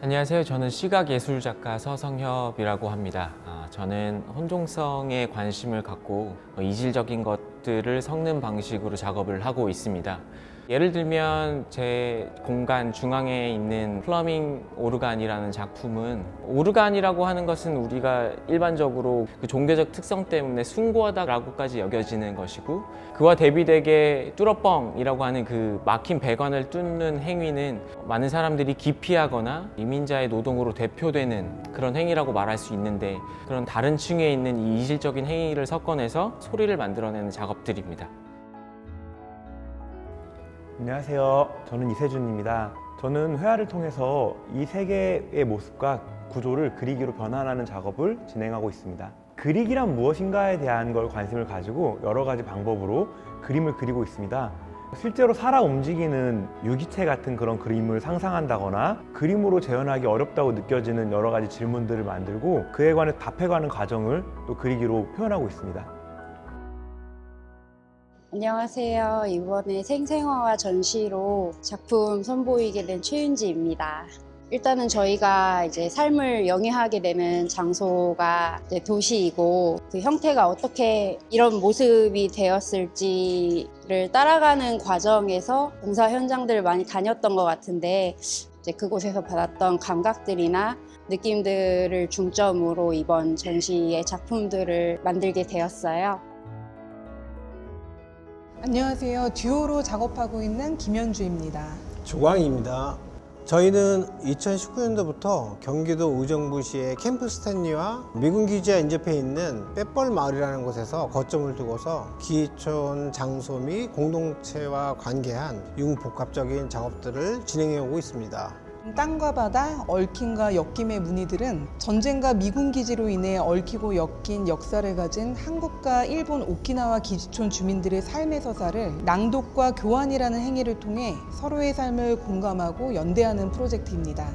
안녕하세요. 저는 시각예술작가 서성협이라고 합니다. 저는 혼종성에 관심을 갖고 이질적인 것들을 섞는 방식으로 작업을 하고 있습니다. 예를 들면 제 공간 중앙에 있는 플러밍 오르간이라는 작품은, 오르간이라고 하는 것은 우리가 일반적으로 그 종교적 특성 때문에 숭고하다라고까지 여겨지는 것이고, 그와 대비되게 뚜러뻥이라고 하는 그 막힌 배관을 뚫는 행위는 많은 사람들이 기피하거나 이민자의 노동으로 대표되는 그런 행위라고 말할 수 있는데, 그런 다른 층에 있는 이 이질적인 행위를 섞어내서 소리를 만들어내는 작업들입니다. 안녕하세요. 저는 이세준입니다. 저는 회화를 통해서 이 세계의 모습과 구조를 그리기로 변환하는 작업을 진행하고 있습니다. 그리기란 무엇인가에 대한 걸 관심을 가지고 여러 가지 방법으로 그림을 그리고 있습니다. 실제로 살아 움직이는 유기체 같은 그런 그림을 상상한다거나 그림으로 재현하기 어렵다고 느껴지는 여러 가지 질문들을 만들고 그에 관해 답해가는 과정을 또 그리기로 표현하고 있습니다. 안녕하세요. 이번에 생생화와 전시로 작품 선보이게 된 최윤지입니다. 일단은 저희가 이제 삶을 영위하게 되는 장소가 이제 도시이고, 그 형태가 어떻게 이런 모습이 되었을지를 따라가는 과정에서 공사 현장들을 많이 다녔던 것 같은데, 이제 그곳에서 받았던 감각들이나 느낌들을 중점으로 이번 전시의 작품들을 만들게 되었어요. 안녕하세요. 듀오로 작업하고 있는 김현주입니다. 조광입니다. 저희는 2019년도부터 경기도 의정부시의 캠프 스탠리와 미군 기지와 인접해 있는 빼뻘 마을이라는 곳에서 거점을 두고서 기촌 장소 및 공동체와 관계한 융복합적인 작업들을 진행해 오고 있습니다. 땅과 바다, 얽힘과 엮임의 무늬들은 전쟁과 미군 기지로 인해 얽히고 엮인 역사를 가진 한국과 일본 오키나와 기지촌 주민들의 삶의 서사를 낭독과 교환이라는 행위를 통해 서로의 삶을 공감하고 연대하는 프로젝트입니다.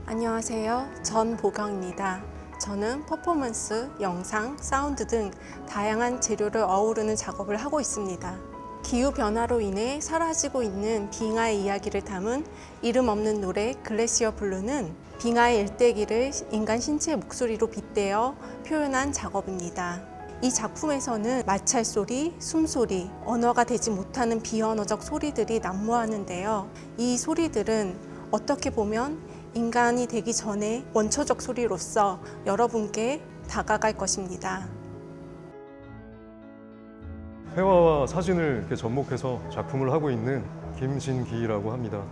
안녕하세요. 전보경입니다. 저는 퍼포먼스, 영상, 사운드 등 다양한 재료를 어우르는 작업을 하고 있습니다. 기후변화로 인해 사라지고 있는 빙하의 이야기를 담은 이름 없는 노래 글래시어 블루는 빙하의 일대기를 인간 신체의 목소리로 빗대어 표현한 작업입니다. 이 작품에서는 마찰 소리, 숨소리, 언어가 되지 못하는 비언어적 소리들이 난무하는데요. 이 소리들은 어떻게 보면 인간이 되기 전에 원초적 소리로서 여러분께 다가갈 것입니다. 회화와 사진을 이렇게 접목해서 작품을 하고 있는 김진기라고 합니다.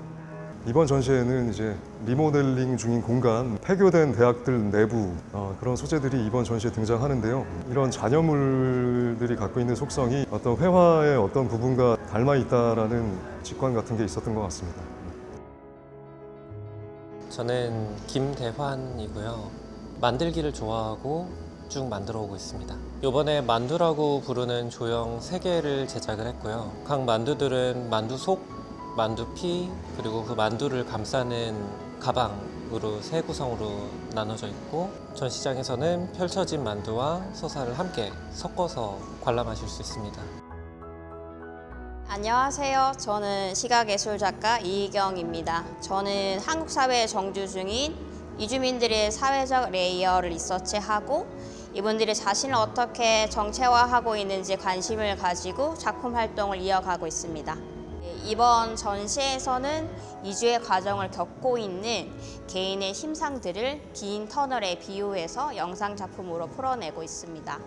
이번 전시회는 이제 리모델링 중인 공간, 폐교된 대학들 내부 그런 소재들이 이번 전시에 등장하는데요. 이런 잔여물들이 갖고 있는 속성이 어떤 회화의 어떤 부분과 닮아 있다라는 직관 같은 게 있었던 것 같습니다. 저는 김대환이고요. 만들기를 좋아하고 쭉 만들어 오고 있습니다. 이번에 만두라고 부르는 조형 3개를 제작을 했고요. 각 만두들은 만두 속, 만두 피, 그리고 그 만두를 감싸는 가방으로 3구성으로 나눠져 있고, 전시장에서는 펼쳐진 만두와 서사를 함께 섞어서 관람하실 수 있습니다. 안녕하세요. 저는 시각예술작가 이희경입니다. 저는 한국 사회에 정주 중인 이주민들의 사회적 레이어를 리서치하고 이분들이 자신을 어떻게 정체화하고 있는지 관심을 가지고 작품 활동을 이어가고 있습니다. 이번 전시에서는 이주의 과정을 겪고 있는 개인의 심상들을 긴 터널에 비유해서 영상 작품으로 풀어내고 있습니다.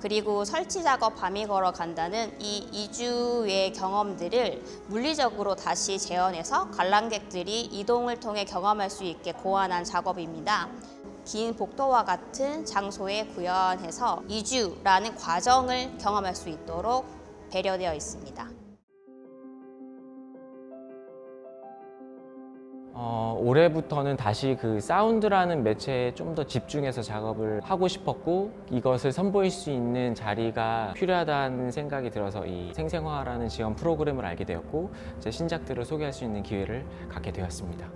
그리고 설치 작업 밤이 걸어간다는 이 이주의 경험들을 물리적으로 다시 재현해서 관람객들이 이동을 통해 경험할 수 있게 고안한 작업입니다. 긴 복도와 같은 장소에 구현해서 이주라는 과정을 경험할 수 있도록 배려되어 있습니다. 올해부터는 다시 그 사운드라는 매체에 좀 더 집중해서 작업을 하고 싶었고, 이것을 선보일 수 있는 자리가 필요하다는 생각이 들어서 이 생생화라는 지원 프로그램을 알게 되었고, 제 신작들을 소개할 수 있는 기회를 갖게 되었습니다.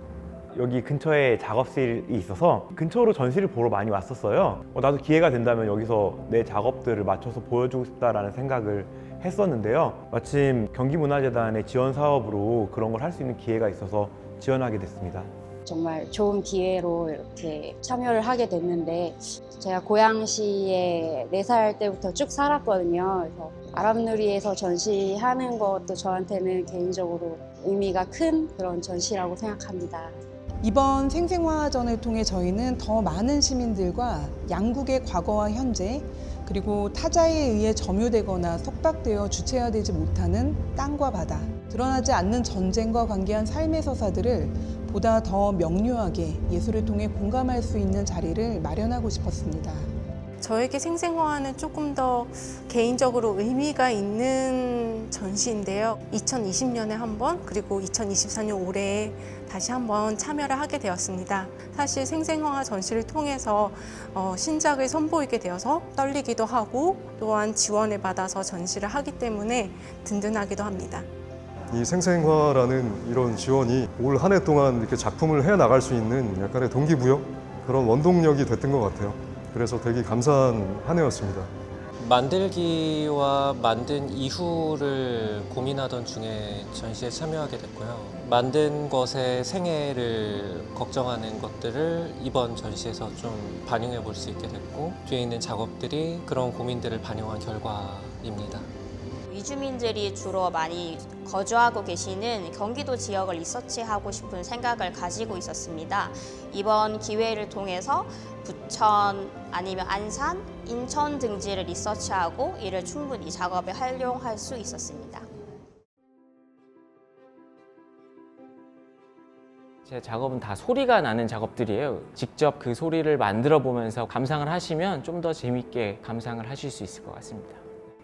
여기 근처에 작업실이 있어서 근처로 전시를 보러 많이 왔었어요. 나도 기회가 된다면 여기서 내 작업들을 맞춰서 보여주고 싶다라는 생각을 했었는데요. 마침 경기문화재단의 지원 사업으로 그런 걸 할 수 있는 기회가 있어서 지원하게 됐습니다. 정말 좋은 기회로 이렇게 참여를 하게 됐는데 제가 고양시에 4살 때부터 쭉 살았거든요. 그래서 아랍누리에서 전시하는 것도 저한테는 개인적으로 의미가 큰 그런 전시라고 생각합니다. 이번 생생화전을 통해 저희는 더 많은 시민들과 양국의 과거와 현재, 그리고 타자에 의해 점유되거나 속박되어 주체화되지 못하는 땅과 바다, 드러나지 않는 전쟁과 관계한 삶의 서사들을 보다 더 명료하게 예술을 통해 공감할 수 있는 자리를 마련하고 싶었습니다. 저에게 생생화는 조금 더 개인적으로 의미가 있는 전시인데요. 2020년에 한 번, 그리고 2024년 올해에 다시 한번 참여를 하게 되었습니다. 사실 생생화 전시를 통해서 신작을 선보이게 되어서 떨리기도 하고 또한 지원을 받아서 전시를 하기 때문에 든든하기도 합니다. 이 생생화라는 이런 지원이 올 한 해 동안 이렇게 작품을 해 나갈 수 있는 약간의 동기부여, 그런 원동력이 됐던 것 같아요. 그래서 되게 감사한 한 해였습니다. 만들기와 만든 이후를 고민하던 중에 전시에 참여하게 됐고요. 만든 것의 생애를 걱정하는 것들을 이번 전시에서 좀 반영해 볼 수 있게 됐고, 뒤에 있는 작업들이 그런 고민들을 반영한 결과입니다. 이주민들이 주로 많이 거주하고 계시는 경기도 지역을 리서치하고 싶은 생각을 가지고 있었습니다. 이번 기회를 통해서 부천 아니면 안산, 인천 등지를 리서치하고 이를 충분히 작업에 활용할 수 있었습니다. 제 작업은 다 소리가 나는 작업들이에요. 직접 그 소리를 만들어 보면서 감상을 하시면 좀 더 재밌게 감상을 하실 수 있을 것 같습니다.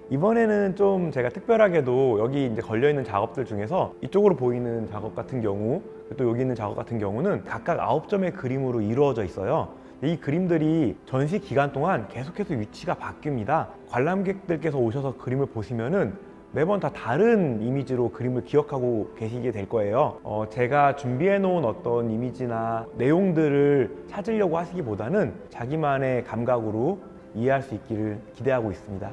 이번에는 좀 제가 특별하게도 여기 이제 걸려있는 작업들 중에서 이쪽으로 보이는 작업 같은 경우, 또 여기 있는 작업 같은 경우는 각각 9점의 그림으로 이루어져 있어요. 이 그림들이 전시 기간 동안 계속해서 위치가 바뀝니다. 관람객들께서 오셔서 그림을 보시면은 매번 다 다른 이미지로 그림을 기억하고 계시게 될 거예요. 제가 준비해 놓은 어떤 이미지나 내용들을 찾으려고 하시기보다는 자기만의 감각으로 이해할 수 있기를 기대하고 있습니다.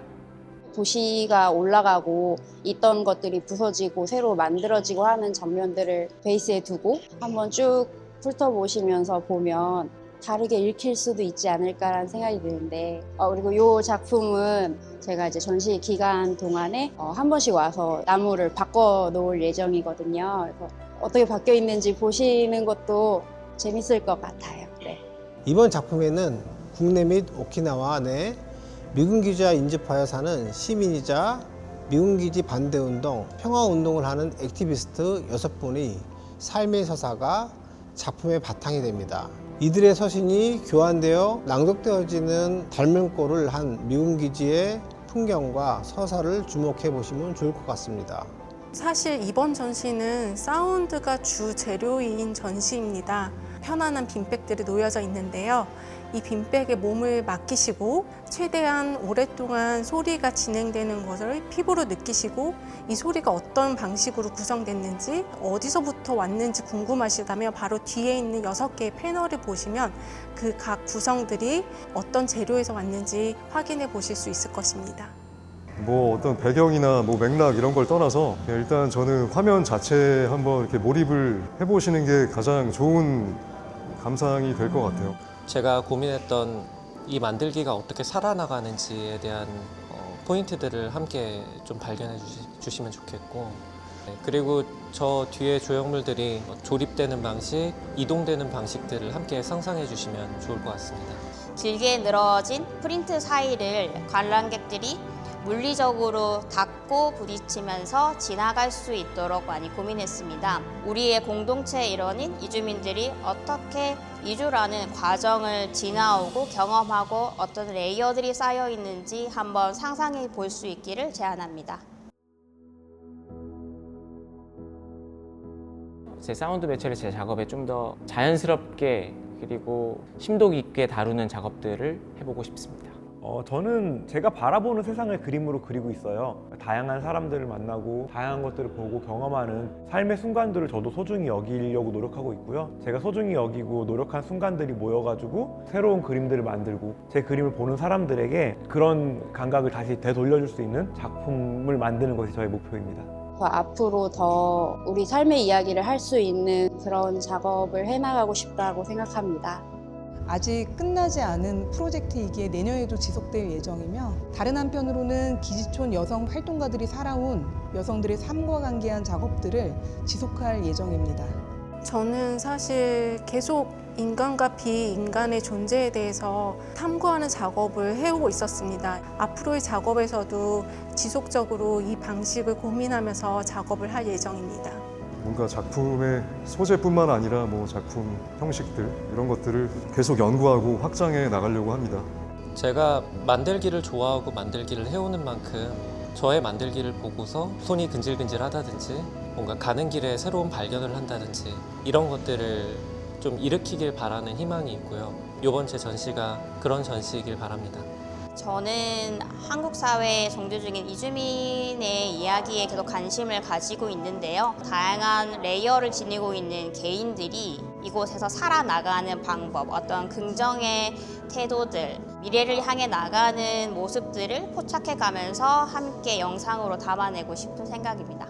도시가 올라가고 있던 것들이 부서지고 새로 만들어지고 하는 장면들을 베이스에 두고 한번 쭉 훑어보시면서 보면 다르게 읽힐 수도 있지 않을까라는 생각이 드는데, 그리고 이 작품은 제가 이제 전시 기간 동안에 한 번씩 와서 나무를 바꿔 놓을 예정이거든요. 그래서 어떻게 바뀌어 있는지 보시는 것도 재밌을 것 같아요. 네. 이번 작품에는 국내 및 오키나와 내 미군 기지와 인접하여 사는 시민이자 미군 기지 반대 운동, 평화 운동을 하는 액티비스트 6분의 삶의 서사가 작품의 바탕이 됩니다. 이들의 서신이 교환되어 낭독되어지는 닮은꼴을 한 미군 기지의 풍경과 서사를 주목해 보시면 좋을 것 같습니다. 사실 이번 전시는 사운드가 주 재료인 전시입니다. 편안한 빈백들이 놓여져 있는데요. 이 빈백에 몸을 맡기시고 최대한 오랫동안 소리가 진행되는 것을 피부로 느끼시고 이 소리가 어떤 방식으로 구성됐는지 어디서부터 왔는지 궁금하시다면 바로 뒤에 있는 6개의 패널을 보시면 그 각 구성들이 어떤 재료에서 왔는지 확인해 보실 수 있을 것입니다. 뭐 어떤 배경이나 뭐 맥락 이런 걸 떠나서 그냥 일단 저는 화면 자체에 한번 이렇게 몰입을 해보시는 게 가장 좋은 감상이 될 것 같아요. 제가 고민했던 이 만들기가 어떻게 살아나가는지에 대한 포인트들을 함께 좀 발견해 주시면 좋겠고, 그리고 저 뒤에 조형물들이 조립되는 방식, 이동되는 방식들을 함께 상상해 주시면 좋을 것 같습니다. 길게 늘어진 프린트 사이를 관람객들이 물리적으로 닿고 부딪히면서 지나갈 수 있도록 많이 고민했습니다. 우리의 공동체의 일원인 이주민들이 어떻게 이주라는 과정을 지나오고 경험하고 어떤 레이어들이 쌓여 있는지 한번 상상해 볼 수 있기를 제안합니다. 제 사운드 매체를 제 작업에 좀 더 자연스럽게 그리고 심도 깊게 다루는 작업들을 해보고 싶습니다. 저는 제가 바라보는 세상을 그림으로 그리고 있어요. 다양한 사람들을 만나고 다양한 것들을 보고 경험하는 삶의 순간들을 저도 소중히 여기려고 노력하고 있고요. 제가 소중히 여기고 노력한 순간들이 모여가지고 새로운 그림들을 만들고 제 그림을 보는 사람들에게 그런 감각을 다시 되돌려줄 수 있는 작품을 만드는 것이 저의 목표입니다. 앞으로 더 우리 삶의 이야기를 할 수 있는 그런 작업을 해나가고 싶다고 생각합니다. 아직 끝나지 않은 프로젝트이기에 내년에도 지속될 예정이며 다른 한편으로는 기지촌 여성 활동가들이 살아온 여성들의 삶과 관계한 작업들을 지속할 예정입니다. 저는 사실 계속 인간과 비인간의 존재에 대해서 탐구하는 작업을 해오고 있었습니다. 앞으로의 작업에서도 지속적으로 이 방식을 고민하면서 작업을 할 예정입니다. 뭔가 작품의 소재뿐만 아니라 뭐 작품 형식들 이런 것들을 계속 연구하고 확장해 나가려고 합니다. 제가 만들기를 좋아하고 만들기를 해오는 만큼 저의 만들기를 보고서 손이 근질근질하다든지 뭔가 가는 길에 새로운 발견을 한다든지 이런 것들을 좀 일으키길 바라는 희망이 있고요. 이번 제 전시가 그런 전시이길 바랍니다. 저는 한국 사회에 정주 중인 이주민의 이야기에 계속 관심을 가지고 있는데요. 다양한 레이어를 지니고 있는 개인들이 이곳에서 살아나가는 방법, 어떤 긍정의 태도들, 미래를 향해 나가는 모습들을 포착해 가면서 함께 영상으로 담아내고 싶은 생각입니다.